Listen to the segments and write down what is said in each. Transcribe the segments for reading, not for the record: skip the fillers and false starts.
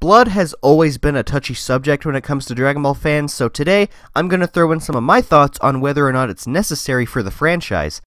Blood has always been a touchy subject when it comes to Dragon Ball fans, so today I'm going to throw in some of my thoughts on whether or not it's necessary for the franchise.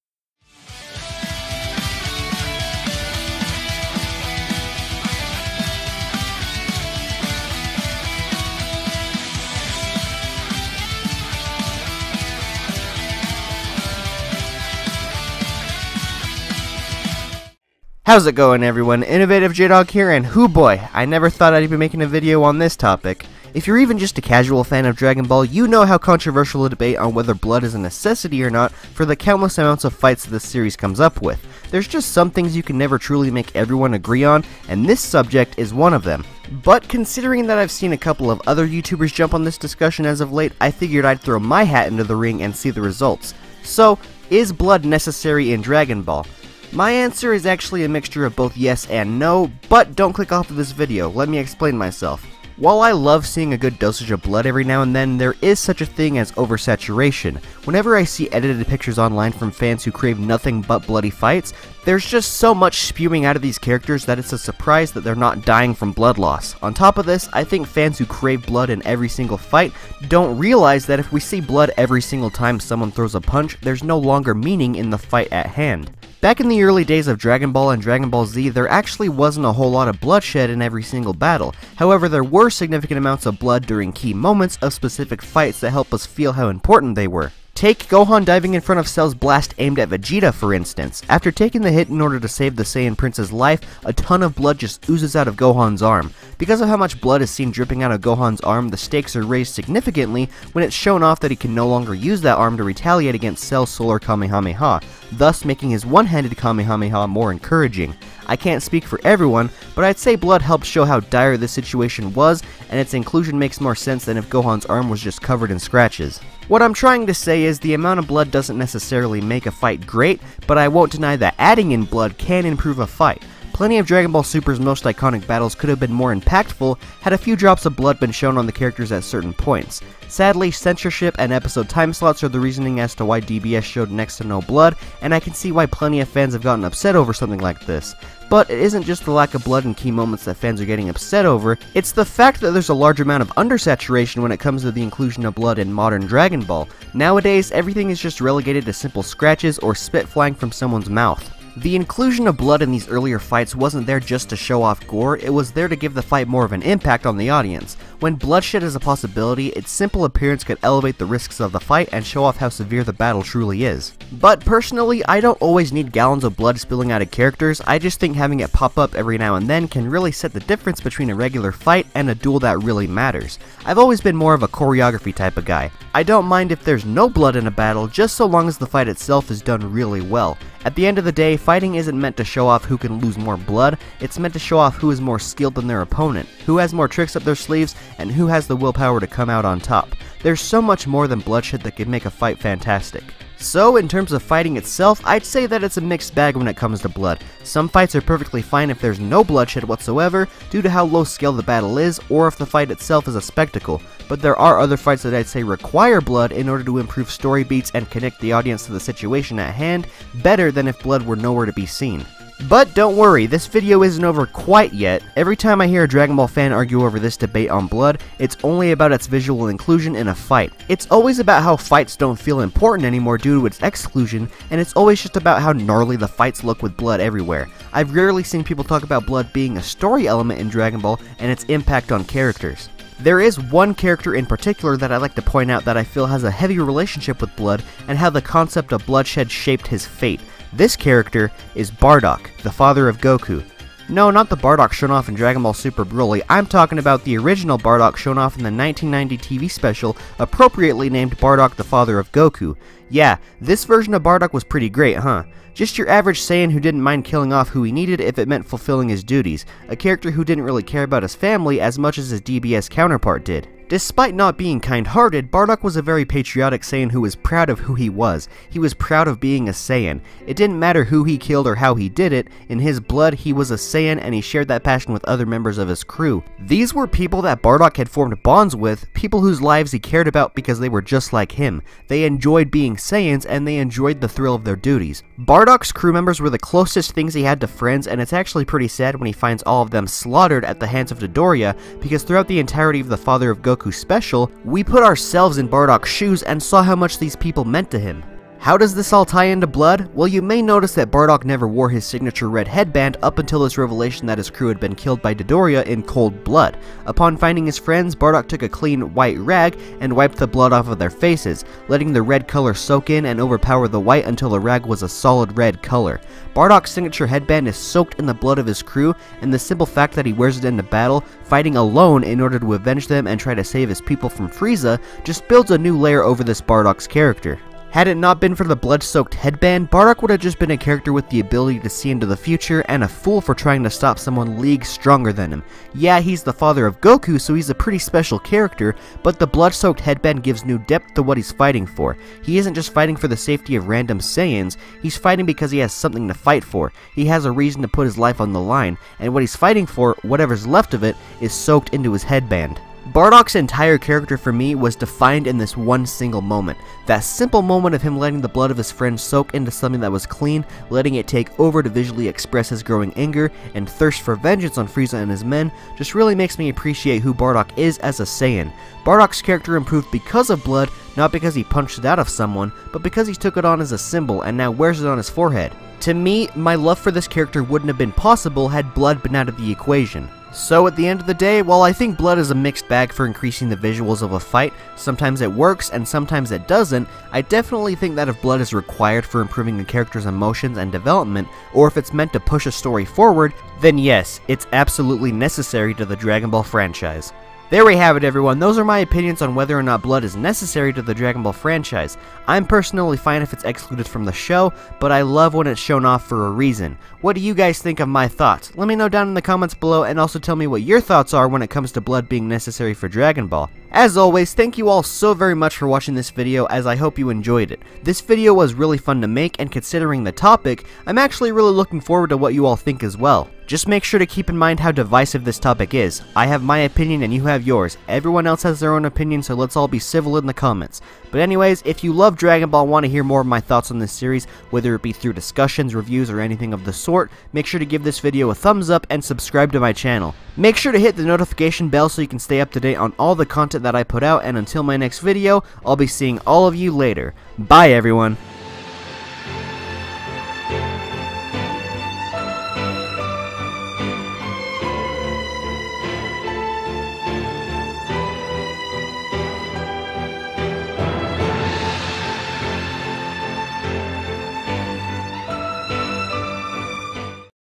How's it going, everyone? InnovativeJdawg here, and hoo boy, I never thought I'd be making a video on this topic. If you're even just a casual fan of Dragon Ball, you know how controversial a debate on whether blood is a necessity or not for the countless amounts of fights this series comes up with. There's just some things you can never truly make everyone agree on, and this subject is one of them. But considering that I've seen a couple of other YouTubers jump on this discussion as of late, I figured I'd throw my hat into the ring and see the results. So, is blood necessary in Dragon Ball? My answer is actually a mixture of both yes and no, but don't click off of this video, let me explain myself. While I love seeing a good dosage of blood every now and then, there is such a thing as oversaturation. Whenever I see edited pictures online from fans who crave nothing but bloody fights, there's just so much spewing out of these characters that it's a surprise that they're not dying from blood loss. On top of this, I think fans who crave blood in every single fight don't realize that if we see blood every single time someone throws a punch, there's no longer meaning in the fight at hand. Back in the early days of Dragon Ball and Dragon Ball Z, there actually wasn't a whole lot of bloodshed in every single battle. However, there were significant amounts of blood during key moments of specific fights that help us feel how important they were. Take Gohan diving in front of Cell's blast aimed at Vegeta, for instance. After taking the hit in order to save the Saiyan Prince's life, a ton of blood just oozes out of Gohan's arm. Because of how much blood is seen dripping out of Gohan's arm, the stakes are raised significantly when it's shown off that he can no longer use that arm to retaliate against Cell's Solar Kamehameha, thus making his one-handed Kamehameha more encouraging. I can't speak for everyone, but I'd say blood helped show how dire this situation was, and its inclusion makes more sense than if Gohan's arm was just covered in scratches. What I'm trying to say is the amount of blood doesn't necessarily make a fight great, but I won't deny that adding in blood can improve a fight. Plenty of Dragon Ball Super's most iconic battles could have been more impactful had a few drops of blood been shown on the characters at certain points. Sadly, censorship and episode time slots are the reasoning as to why DBS showed next to no blood, and I can see why plenty of fans have gotten upset over something like this. But it isn't just the lack of blood in key moments that fans are getting upset over, it's the fact that there's a large amount of undersaturation when it comes to the inclusion of blood in modern Dragon Ball. Nowadays, everything is just relegated to simple scratches or spit flying from someone's mouth. The inclusion of blood in these earlier fights wasn't there just to show off gore, it was there to give the fight more of an impact on the audience. When bloodshed is a possibility, its simple appearance could elevate the risks of the fight and show off how severe the battle truly is. But personally, I don't always need gallons of blood spilling out of characters, I just think having it pop up every now and then can really set the difference between a regular fight and a duel that really matters. I've always been more of a choreography type of guy. I don't mind if there's no blood in a battle, just so long as the fight itself is done really well. At the end of the day, fighting isn't meant to show off who can lose more blood, it's meant to show off who is more skilled than their opponent, who has more tricks up their sleeves, and who has the willpower to come out on top. There's so much more than bloodshed that can make a fight fantastic. So, in terms of fighting itself, I'd say that it's a mixed bag when it comes to blood. Some fights are perfectly fine if there's no bloodshed whatsoever, due to how low scale the battle is, or if the fight itself is a spectacle. But there are other fights that I'd say require blood in order to improve story beats and connect the audience to the situation at hand, better than if blood were nowhere to be seen. But don't worry, this video isn't over quite yet. Every time I hear a Dragon Ball fan argue over this debate on blood, it's only about its visual inclusion in a fight. It's always about how fights don't feel important anymore due to its exclusion, and it's always just about how gnarly the fights look with blood everywhere. I've rarely seen people talk about blood being a story element in Dragon Ball and its impact on characters. There is one character in particular that I'd like to point out that I feel has a heavy relationship with blood and how the concept of bloodshed shaped his fate. This character is Bardock, the father of Goku. No, not the Bardock shown off in Dragon Ball Super Broly, I'm talking about the original Bardock shown off in the 1990 TV special, appropriately named Bardock the father of Goku. Yeah, this version of Bardock was pretty great, huh? Just your average Saiyan who didn't mind killing off who he needed if it meant fulfilling his duties, a character who didn't really care about his family as much as his DBS counterpart did. Despite not being kind-hearted, Bardock was a very patriotic Saiyan who was proud of who he was. He was proud of being a Saiyan. It didn't matter who he killed or how he did it. In his blood, he was a Saiyan, and he shared that passion with other members of his crew. These were people that Bardock had formed bonds with, people whose lives he cared about because they were just like him. They enjoyed being Saiyans, and they enjoyed the thrill of their duties. Bardock's crew members were the closest things he had to friends, and it's actually pretty sad when he finds all of them slaughtered at the hands of Dodoria, because throughout the entirety of the Father of Goku special, we put ourselves in Bardock's shoes and saw how much these people meant to him. How does this all tie into blood? Well, you may notice that Bardock never wore his signature red headband up until this revelation that his crew had been killed by Dodoria in cold blood. Upon finding his friends, Bardock took a clean white rag and wiped the blood off of their faces, letting the red color soak in and overpower the white until the rag was a solid red color. Bardock's signature headband is soaked in the blood of his crew, and the simple fact that he wears it into battle, fighting alone in order to avenge them and try to save his people from Frieza, just builds a new layer over this Bardock's character. Had it not been for the blood-soaked headband, Bardock would have just been a character with the ability to see into the future and a fool for trying to stop someone leagues stronger than him. Yeah, he's the father of Goku, so he's a pretty special character, but the blood-soaked headband gives new depth to what he's fighting for. He isn't just fighting for the safety of random Saiyans, he's fighting because he has something to fight for. He has a reason to put his life on the line, and what he's fighting for, whatever's left of it, is soaked into his headband. Bardock's entire character for me was defined in this one single moment. That simple moment of him letting the blood of his friend soak into something that was clean, letting it take over to visually express his growing anger and thirst for vengeance on Frieza and his men, just really makes me appreciate who Bardock is as a Saiyan. Bardock's character improved because of blood, not because he punched it out of someone, but because he took it on as a symbol and now wears it on his forehead. To me, my love for this character wouldn't have been possible had blood been out of the equation. So at the end of the day, while I think blood is a mixed bag for increasing the visuals of a fight, sometimes it works and sometimes it doesn't, I definitely think that if blood is required for improving a character's emotions and development, or if it's meant to push a story forward, then yes, it's absolutely necessary to the Dragon Ball franchise. There we have it, everyone. Those are my opinions on whether or not blood is necessary to the Dragon Ball franchise. I'm personally fine if it's excluded from the show, but I love when it's shown off for a reason. What do you guys think of my thoughts? Let me know down in the comments below, and also tell me what your thoughts are when it comes to blood being necessary for Dragon Ball. As always, thank you all so very much for watching this video, as I hope you enjoyed it. This video was really fun to make, and considering the topic, I'm actually really looking forward to what you all think as well. Just make sure to keep in mind how divisive this topic is. I have my opinion and you have yours. Everyone else has their own opinion, so let's all be civil in the comments. But anyways, if you love Dragon Ball and want to hear more of my thoughts on this series, whether it be through discussions, reviews, or anything of the sort, make sure to give this video a thumbs up and subscribe to my channel. Make sure to hit the notification bell so you can stay up to date on all the content that I put out, and until my next video, I'll be seeing all of you later. Bye everyone!